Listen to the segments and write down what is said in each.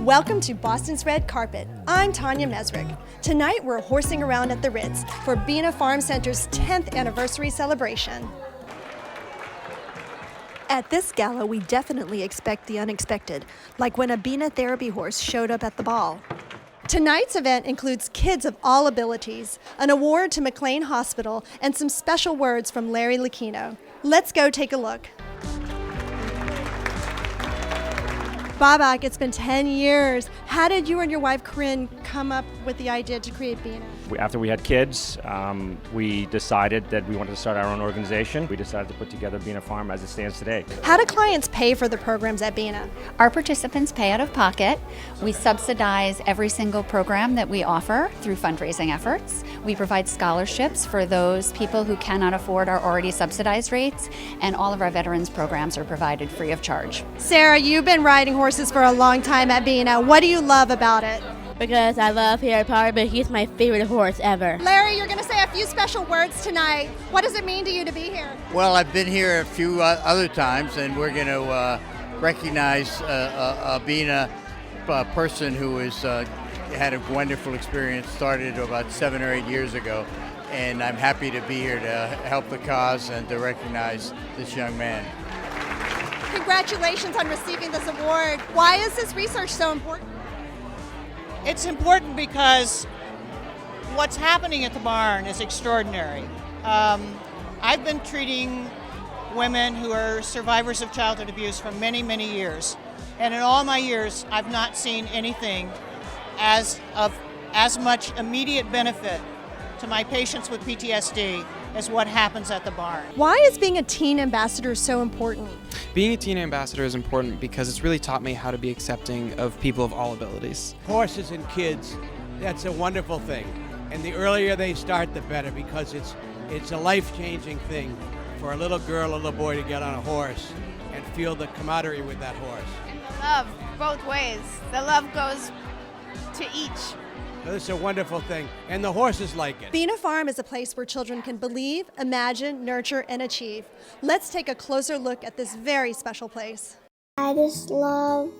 Welcome to Boston's Red Carpet. I'm Tonya Mezrich. Tonight we're horsing around at the Ritz for BINA Farm Center's 10th anniversary celebration. At this gala, we definitely expect the unexpected, like when a BINA therapy horse showed up at the ball. Tonight's event includes kids of all abilities, an award to McLean Hospital, and some special words from Larry Lucchino. Let's go take a look. Babak, it's been 10 years. How did you and your wife, Corinne, come up with the idea to create BINA? After we had kids, we decided that we wanted to start our own organization. We decided to put together BINA Farm as it stands today. How do clients pay for the programs at BINA? Our participants pay out of pocket. We subsidize every single program that we offer through fundraising efforts. We provide scholarships for those people who cannot afford our already subsidized rates, and all of our veterans programs are provided free of charge. Sarah, you've been riding horses for a long time at BINA. What do you love about it? Because I love Harry Potter, but he's my favorite horse ever. Larry, you're going to say a few special words tonight. What does it mean to you to be here? Well, I've been here a few other times, and we're going to recognize a BINA person who has had a wonderful experience, started about 7 or 8 years ago, and I'm happy to be here to help the cause and to recognize this young man. Congratulations on receiving this award. Why is this research so important? It's important because what's happening at the barn is extraordinary. I've been treating women who are survivors of childhood abuse for many, many years. And in all my years, I've not seen anything as much immediate benefit to my patients with PTSD as what happens at the barn. Why is being a teen ambassador so important? Being a teen ambassador is important because it's really taught me how to be accepting of people of all abilities. Horses and kids, that's a wonderful thing. And the earlier they start, the better, because it's a life-changing thing for a little girl or little boy to get on a horse and feel the camaraderie with that horse. Love, both ways. The love goes to each. It's a wonderful thing, and the horses like it. BINA Farm is a place where children can believe, imagine, nurture, and achieve. Let's take a closer look at this very special place. I just love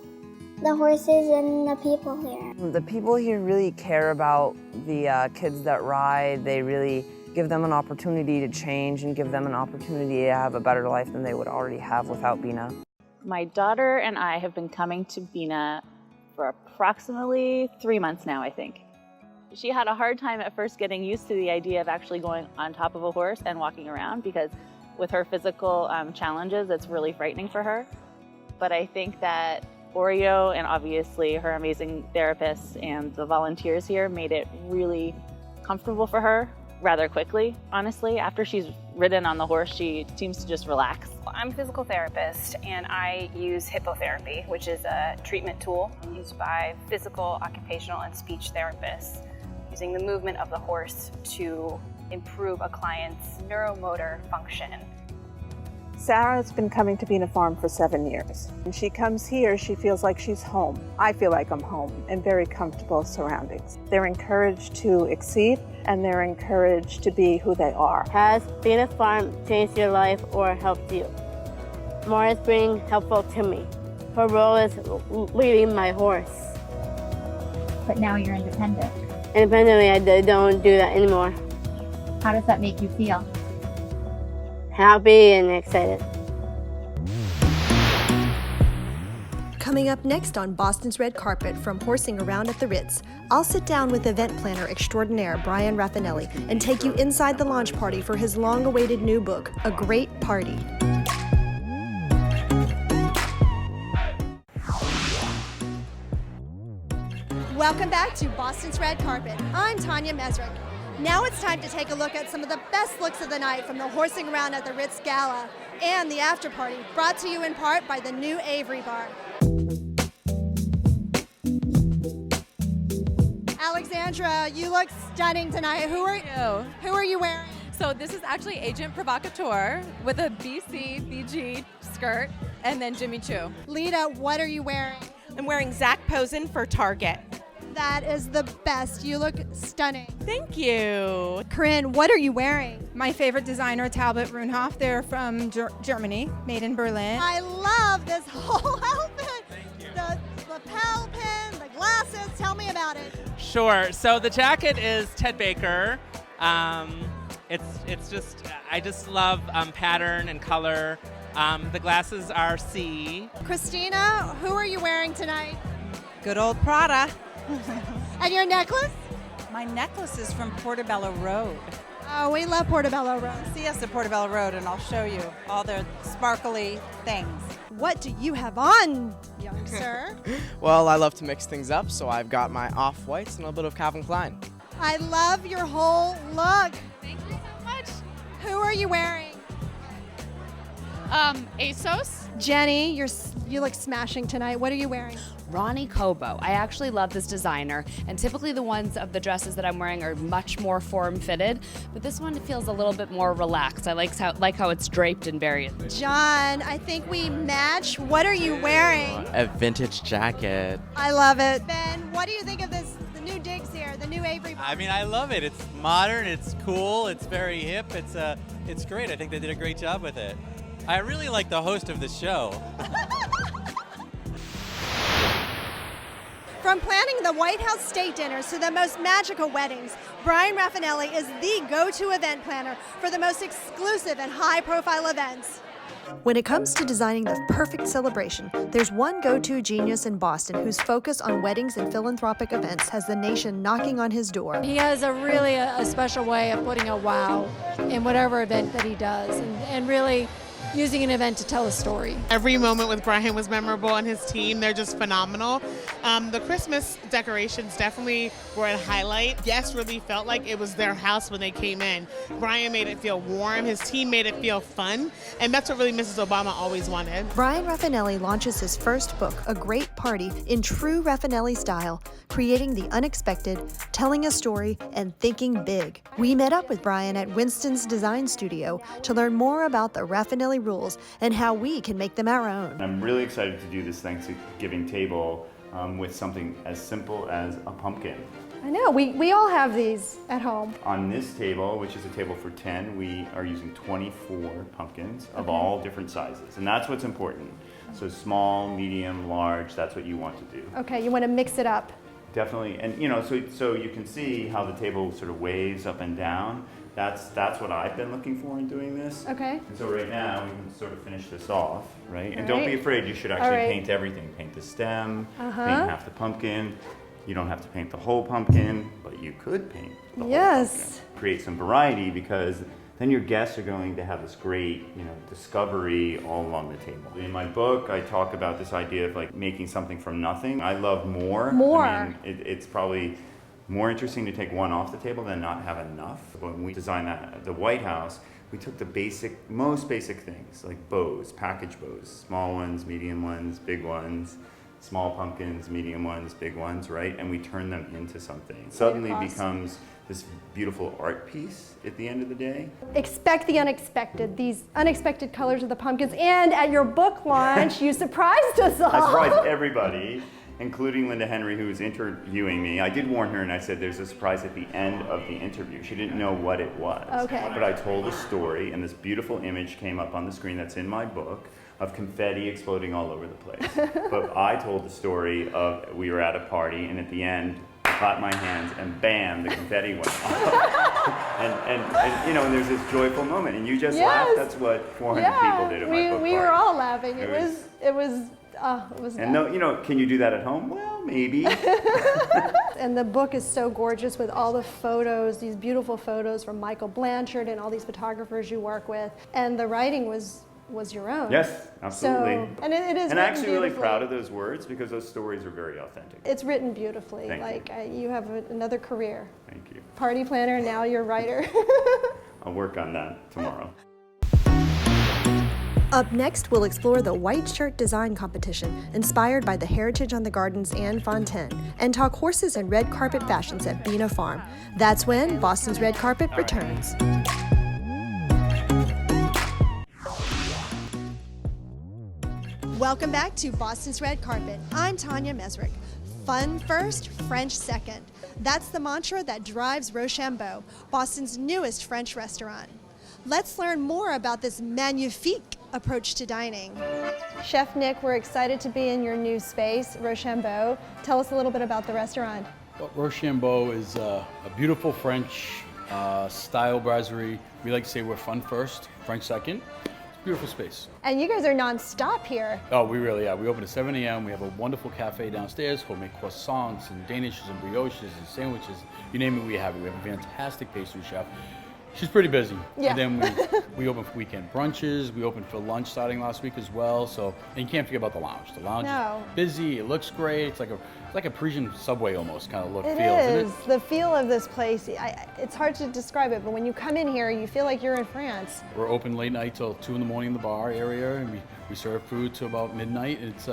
the horses and the people here. The people here really care about the kids that ride. They really give them an opportunity to change and give them an opportunity to have a better life than they would already have without BINA. My daughter and I have been coming to BINA for approximately 3 months now, I think. She had a hard time at first getting used to the idea of actually going on top of a horse and walking around, because with her physical challenges, it's really frightening for her. But I think that Oreo and obviously her amazing therapists and the volunteers here made it really comfortable for her rather quickly. Honestly, after she's ridden on the horse, she seems to just relax. I'm a physical therapist, and I use hippotherapy, which is a treatment tool used by physical, occupational, and speech therapists, using the movement of the horse to improve a client's neuromotor function. Sarah's been coming to BINA Farm for 7 years. When she comes here, she feels like she's home. I feel like I'm home in very comfortable surroundings. They're encouraged to exceed, and they're encouraged to be who they are. Has BINA Farm changed your life or helped you? More is being helpful to me. Her role is leading my horse. But now you're independent. Independently, I don't do that anymore. How does that make you feel? Happy and excited. Coming up next on Boston's Red Carpet from horsing around at the Ritz, I'll sit down with event planner extraordinaire Bryan Rafanelli and take you inside the launch party for his long-awaited new book, A Great Party. Welcome back to Boston's Red Carpet. I'm Tonya Mezrich. Now it's time to take a look at some of the best looks of the night from the Horsing Around at the Ritz Gala and the after party, brought to you in part by the new Avery Bar. Alexandra, you look stunning tonight. Who are you wearing? So this is actually Agent Provocateur with a BG skirt, and then Jimmy Choo. Lita, what are you wearing? I'm wearing Zach Posen for Target. That is the best. You look stunning. Thank you. Corinne, what are you wearing? My favorite designer, Talbot Runhoff. They're from Germany, made in Berlin. I love this whole outfit. The lapel pin, about it. Sure. So the jacket is Ted Baker. It's just, I just love pattern and color. The glasses are C. Christina, who are you wearing tonight? Good old Prada. And your necklace? My necklace is from Portobello Road. Oh, we love Portobello Road. See us at Portobello Road and I'll show you all their sparkly things. What do you have on, young sir? Well, I love to mix things up, so I've got my off-whites and a little bit of Calvin Klein. I love your whole look. Thank you so much. Who are you wearing? ASOS. Jenny, you look smashing tonight. What are you wearing? Ronnie Kobo. I actually love this designer, and typically the ones of the dresses that I'm wearing are much more form-fitted, but this one feels a little bit more relaxed. I like how it's draped and very. John, I think we match. What are you wearing? A vintage jacket. I love it. Ben, what do you think of this? The new digs here, the new Avery. I mean, I love it. It's modern, it's cool, it's very hip, it's great. I think they did a great job with it. I really like the host of the show. From planning the White House state dinners to the most magical weddings, Bryan Rafanelli is the go-to event planner for the most exclusive and high-profile events. When it comes to designing the perfect celebration, there's one go-to genius in Boston whose focus on weddings and philanthropic events has the nation knocking on his door. He has a special way of putting a wow in whatever event that he does, and really using an event to tell a story. Every moment with Bryan was memorable, and his team, they're just phenomenal. The Christmas decorations definitely were a highlight. Guests really felt like it was their house when they came in. Bryan made it feel warm, his team made it feel fun, and that's what really Mrs. Obama always wanted. Bryan Rafanelli launches his first book, A Great Party, in true Rafanelli style, creating the unexpected, telling a story, and thinking big. We met up with Bryan at Winston's Design Studio to learn more about the Rafanelli rules and how we can make them our own. I'm really excited to do this Thanksgiving table with something as simple as a pumpkin. I know, we all have these at home. On this table, which is a table for 10, we are using 24 pumpkins of all different sizes, and that's what's important. So small, medium, large, that's what you want to do. Okay, you want to mix it up. Definitely, and you know, so you can see how the table sort of waves up and down. That's what I've been looking for in doing this. Okay. And so right now we can sort of finish this off, right? And don't be afraid. You should actually paint everything. Paint the stem. Paint half the pumpkin. You don't have to paint the whole pumpkin, but you could paint the whole pumpkin. Create some variety, because then your guests are going to have this great, discovery all along the table. In my book, I talk about this idea of like making something from nothing. I love more. I mean, it's probably more interesting to take one off the table than not have enough. When we designed the White House, we took the most basic things, like bows, package bows, small ones, medium ones, big ones, small pumpkins, medium ones, big ones, right? And we turned them into something. It suddenly becomes this beautiful art piece at the end of the day. Expect the unexpected, these unexpected colors of the pumpkins. And at your book launch, you surprised us all. I surprised everybody, including Linda Henry, who was interviewing me. I did warn her, and I said there's a surprise at the end of the interview. She didn't know what it was. Okay. But I told a story, and this beautiful image came up on the screen that's in my book of confetti exploding all over the place. But I told the story of we were at a party, and at the end, I clapped my hands, and bam, the confetti went off. and there's this joyful moment, and you just laughed. That's what 400 people did at my book party. We were all laughing. It was And can you do that at home? Well, maybe. And the book is so gorgeous with all the photos, these beautiful photos from Michael Blanchard and all these photographers you work with. And the writing was your own. Yes, absolutely. So, and it is. And I'm actually really proud of those words, because those stories are very authentic. It's written beautifully. Thank you. You have another career. Thank you. Party planner, now you're a writer. I'll work on that tomorrow. Up next, we'll explore the white shirt design competition inspired by the Heritage on the Gardens and Fontaine, and talk horses and red carpet fashions at BINA Farm. That's when Boston's Red Carpet returns. Welcome back to Boston's Red Carpet. I'm Tonya Mezrich. Fun first, French second. That's the mantra that drives Rochambeau, Boston's newest French restaurant. Let's learn more about this magnifique approach to dining. Chef Nick, we're excited to be in your new space, Rochambeau. Tell us a little bit about the restaurant. Well, Rochambeau is a beautiful French style brasserie. We like to say we're fun first, French second. It's a beautiful space. And you guys are non-stop here. Oh, we really are. We open at 7 a.m. We have a wonderful cafe downstairs, homemade croissants and danishes and brioches and sandwiches. You name it, we have it. We have a fantastic pastry chef. She's pretty busy. Yeah. And then we open for weekend brunches. We opened for lunch starting last week as well. So, and you can't forget about the lounge. The lounge is busy. It looks great. It's like a Parisian subway almost kind of look, feel, isn't it? The feel of this place, it's hard to describe it, but when you come in here, you feel like you're in France. We're open late night till 2 in the morning in the bar area, and we serve food to about midnight. It's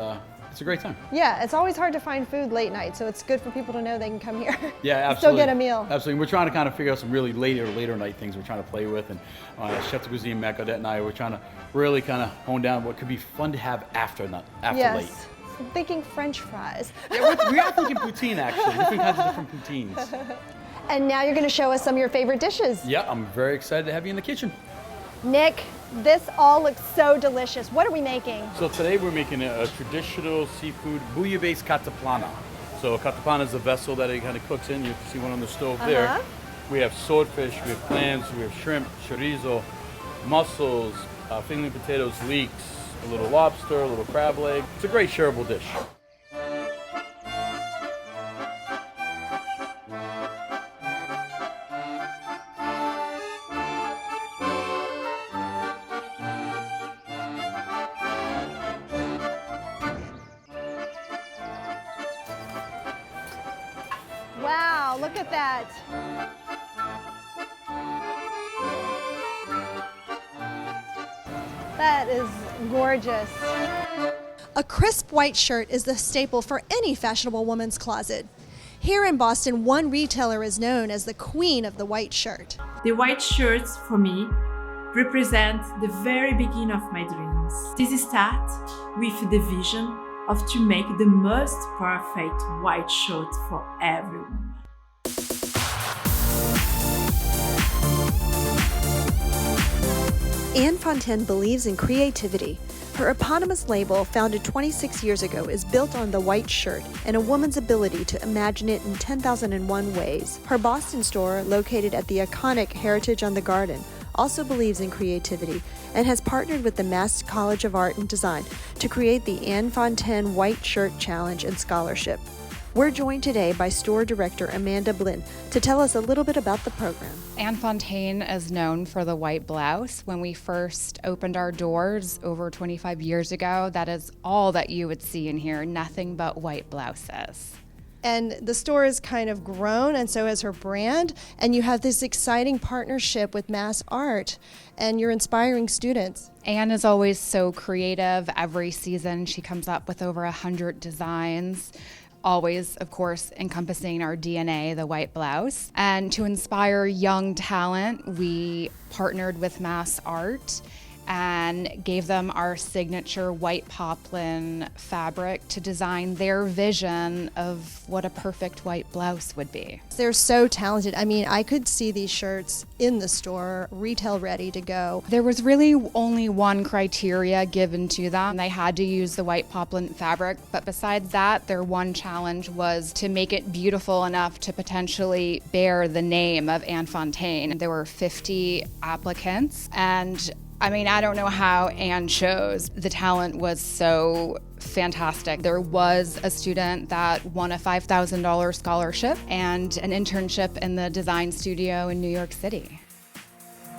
a great time. Yeah, it's always hard to find food late night, so it's good for people to know they can come here. Yeah, absolutely. Still get a meal. Absolutely. We're trying to kind of figure out some really later night things we're trying to play with, and Chef de Cuisine, Matt Gaudette and I, we're trying to really kind of hone down what could be fun to have after late. Yes. I'm thinking French fries. Yeah, we are thinking poutine, actually. Different kinds of different poutines. And now you're going to show us some of your favorite dishes. Yeah, I'm very excited to have you in the kitchen. Nick, this all looks so delicious. What are we making? So today we're making a traditional seafood boullibaise cataplana. So cataplana is the vessel that it kind of cooks in. You can see one on the stove there. We have swordfish, we have clams, we have shrimp, chorizo, mussels, fingerling potatoes, leeks, a little lobster, a little crab leg. It's a great shareable dish. Wow, look at that. That is gorgeous. A crisp white shirt is the staple for any fashionable woman's closet. Here in Boston, one retailer is known as the queen of the white shirt. The white shirts, for me, represent the very beginning of my dreams. This starts with the vision of to make the most perfect white shirt for everyone. Anne Fontaine believes in creativity. Her eponymous label, founded 26 years ago, is built on the white shirt and a woman's ability to imagine it in 10,001 ways. Her Boston store, located at the iconic Heritage on the Garden, also believes in creativity and has partnered with the Mass College of Art and Design to create the Anne Fontaine White Shirt Challenge and Scholarship. We're joined today by store director Amanda Blinn to tell us a little bit about the program. Anne Fontaine is known for the white blouse. When we first opened our doors over 25 years ago, that is all that you would see in here, nothing but white blouses. And the store has kind of grown, and so has her brand, and you have this exciting partnership with MassArt, and you're inspiring students. Anne is always so creative. Every season she comes up with over 100 designs. Always, of course, encompassing our DNA, the white blouse. And to inspire young talent, we partnered with MassArt and gave them our signature white poplin fabric to design their vision of what a perfect white blouse would be. They're so talented. I mean, I could see these shirts in the store, retail ready to go. There was really only one criteria given to them. They had to use the white poplin fabric, but besides that, their one challenge was to make it beautiful enough to potentially bear the name of Anne Fontaine. There were 50 applicants, and I mean, I don't know how Anne chose. The talent was so fantastic. There was a student that won a $5,000 scholarship and an internship in the design studio in New York City.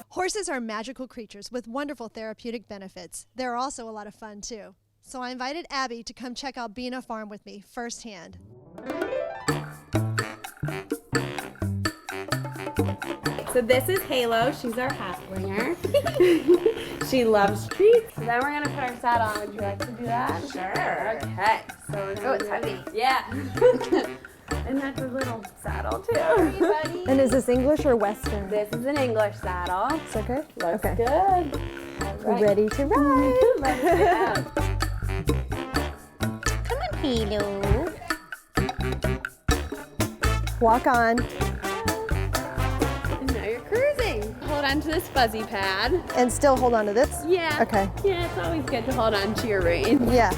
Horses are magical creatures with wonderful therapeutic benefits. They're also a lot of fun, too. So I invited Abbie to come check out BINA Farm with me firsthand. So this is Halo. She's our half-winger. She loves treats. So then we're going to put our saddle on. Would you like to do that? Sure. Okay. So we're it's heavy. Yeah. And that's a little saddle, too. Everybody. And is this English or Western? This is an English saddle. Is that good? Looks okay. Good. All right. Ready to ride. Let's go. Come on, Halo. Walk on. Hold on to this fuzzy pad. And still hold on to this? Yeah. Okay. Yeah, it's always good to hold on to your reins. Yeah.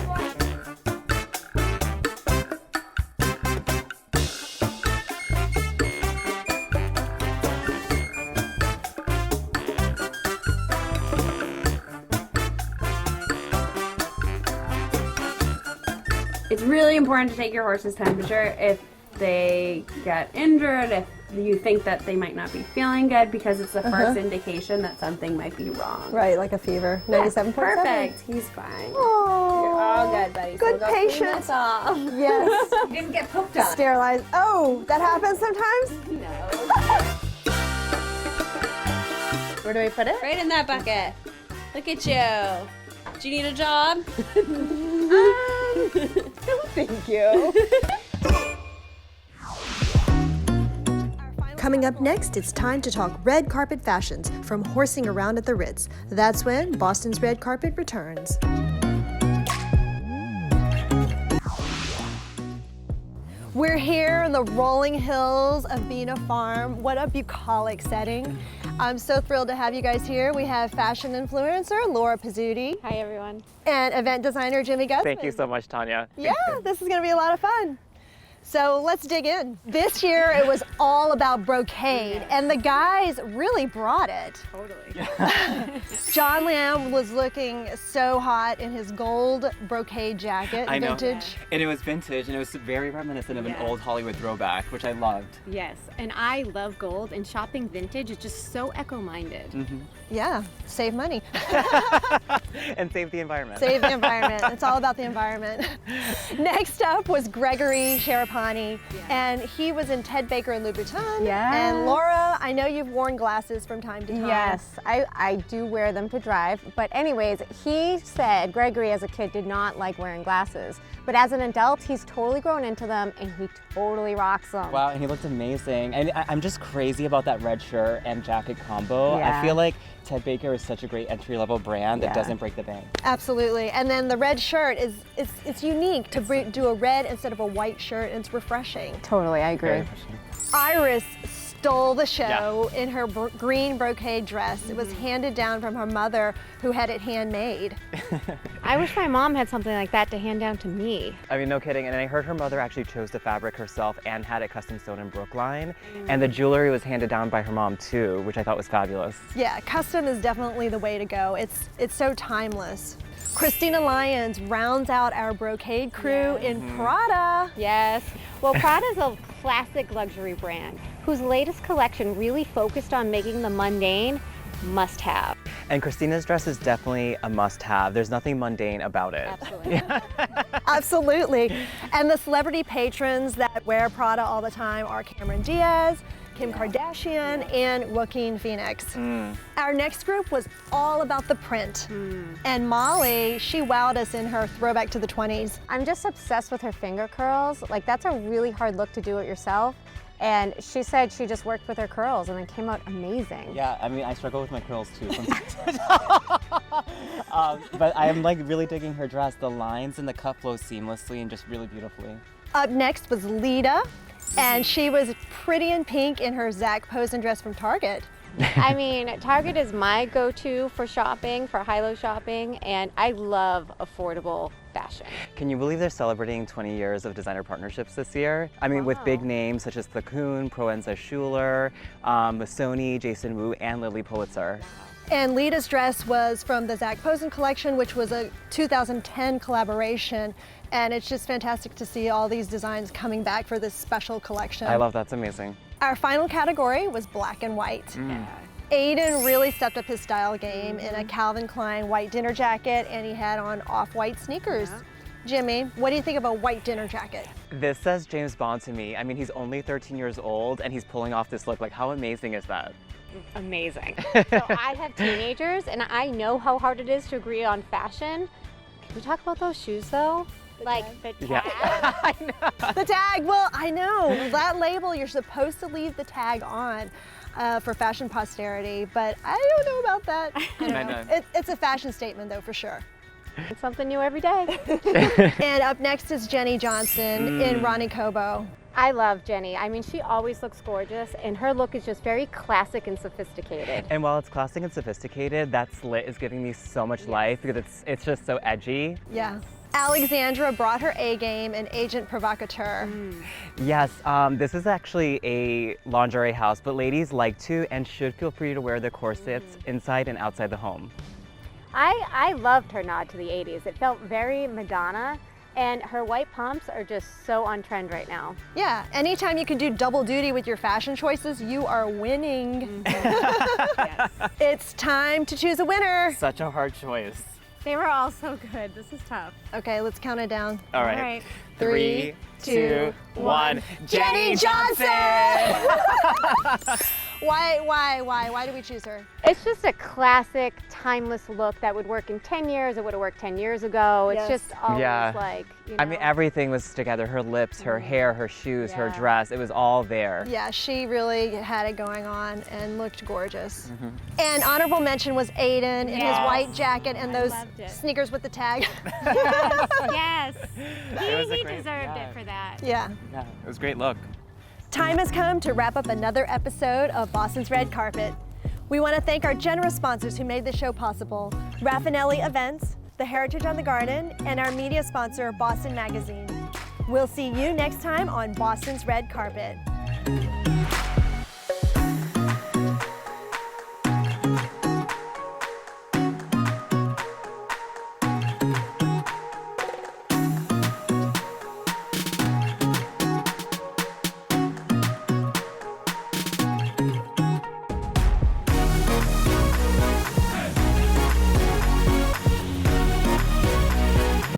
really important to take your horse's temperature if they get injured, if you think that they might not be feeling good, because it's the first indication that something might be wrong. Right, like a fever. 97.7. Perfect. He's fine. Oh, you're all good, buddy. Good So we'll go clean patience. this off. Yes. You didn't get pooped on. Sterilized. Oh, that happens sometimes? No. Where do I put it? Right in that bucket. Look at you. Do you need a job? No, thank you. Coming up next, it's time to talk red carpet fashions from horsing around at the Ritz. That's when Boston's red carpet returns. We're here in the rolling hills of BINA Farm. What a bucolic setting. I'm so thrilled to have you guys here. We have fashion influencer Laura Pizzuti. Hi, everyone. And event designer Jimmy Guzman. Thank you so much, Tonya. Yeah, this is going to be a lot of fun. So let's dig in. This year it was all about brocade, and the guys really brought it. Totally. John Lamb was looking so hot in his gold brocade jacket, I know. vintage. And it was vintage, and it was very reminiscent of an old Hollywood throwback, which I loved. Yes, and I love gold, and shopping vintage is just so eco-minded. Yeah, save money. And save the environment. Save the environment. It's all about the environment. Next up was Gregory Sharapani, and he was in Ted Baker and Louboutin. Yes. And Laura, I know you've worn glasses from time to time. Yes, I do wear them to drive. But anyways, he said Gregory as a kid did not like wearing glasses. But as an adult, he's totally grown into them, and he totally rocks them. Wow, and he looked amazing. And I'm just crazy about that red shirt and jacket combo. Yeah. I feel like Ted Baker is such a great entry-level brand that Yeah. doesn't break the bank. Absolutely. And then the red shirt it's unique to do a red instead of a white shirt, and it's refreshing. Totally, I agree. Very refreshing. Iris stole the show in her green brocade dress. It was handed down from her mother, who had it handmade. I wish my mom had something like that to hand down to me. I mean, no kidding. And I heard her mother actually chose the fabric herself and had it custom sewn in Brookline. And the jewelry was handed down by her mom too, which I thought was fabulous. Yeah, custom is definitely the way to go. It's so timeless. Christina Lyons rounds out our brocade crew in Prada. Yes. Well, Prada's a classic luxury brand whose latest collection really focused on making the mundane must-have. And Christina's dress is definitely a must-have. There's nothing mundane about it. Absolutely. Absolutely. And the celebrity patrons that wear Prada all the time are Cameron Diaz, Kim Kardashian, and Joaquin Phoenix. Our next group was all about the print. And Molly, she wowed us in her throwback to the 20s. I'm just obsessed with her finger curls. Like, that's a really hard look to do it yourself. And she said she just worked with her curls and it came out amazing. Yeah, I mean, I struggle with my curls too sometimes. But I am like really digging her dress. The lines and the cut flow seamlessly and just really beautifully. Up next was Lita, and she was pretty in pink in her Zach Posen dress from Target. I mean, Target is my go-to for shopping, for high-low shopping, and I love affordable fashion. Can you believe they're celebrating 20 years of designer partnerships this year? I mean, with big names such as Thakun, Proenza Schuler, Sony, Jason Wu, and Lily Pulitzer. And Lita's dress was from the Zach Posen collection, which was a 2010 collaboration. And it's just fantastic to see all these designs coming back for this special collection. I love that's amazing. Our final category was black and white. Aiden really stepped up his style game in a Calvin Klein white dinner jacket, and he had on off-white sneakers. Jimmy, what do you think of a white dinner jacket? This says James Bond to me. I mean, he's only 13 years old and he's pulling off this look. Like, how amazing is that? Amazing. So I have teenagers and I know how hard it is to agree on fashion. Can we talk about those shoes though? Like the tag? Yeah. I know. The tag, well, I know. That label, you're supposed to leave the tag on for fashion posterity, but I don't know about that. I don't know. It's a fashion statement though, for sure. It's something new every day. And up next is Jenny Johnson in Ronnie Kobo. I love Jenny. I mean, she always looks gorgeous, and her look is just very classic and sophisticated. And while it's classic and sophisticated, that slit is giving me so much life because it's just so edgy. Yeah. Alexandra brought her A game and agent provocateur. Yes, this is actually a lingerie house, but ladies like to and should feel free to wear their corsets inside and outside the home. I loved her nod to the 80s. It felt very Madonna, And her white pumps are just so on trend right now. Yeah, anytime you can do double duty with your fashion choices, you are winning. Yes. It's time to choose a winner. Such a hard choice. They were all so good. This is tough. Okay, let's count it down. All right. 3, 2, 1. Jenny Johnson! Why did we choose her? It's just a classic, timeless look that would work in 10 years. It would have worked 10 years ago. It's just always like, you know. I mean, everything was together. Her lips, her hair, her shoes, her dress. It was all there. Yeah, she really had it going on and looked gorgeous. And honorable mention was Aiden in his white jacket and those sneakers with the tag. Yes. He great- deserved it for that. Yeah. Yeah, it was a great look. Time has come to wrap up another episode of Boston's Red Carpet. We want to thank our generous sponsors who made this show possible: Rafanelli Events, The Heritage on the Garden, and our media sponsor, Boston Magazine. We'll see you next time on Boston's Red Carpet.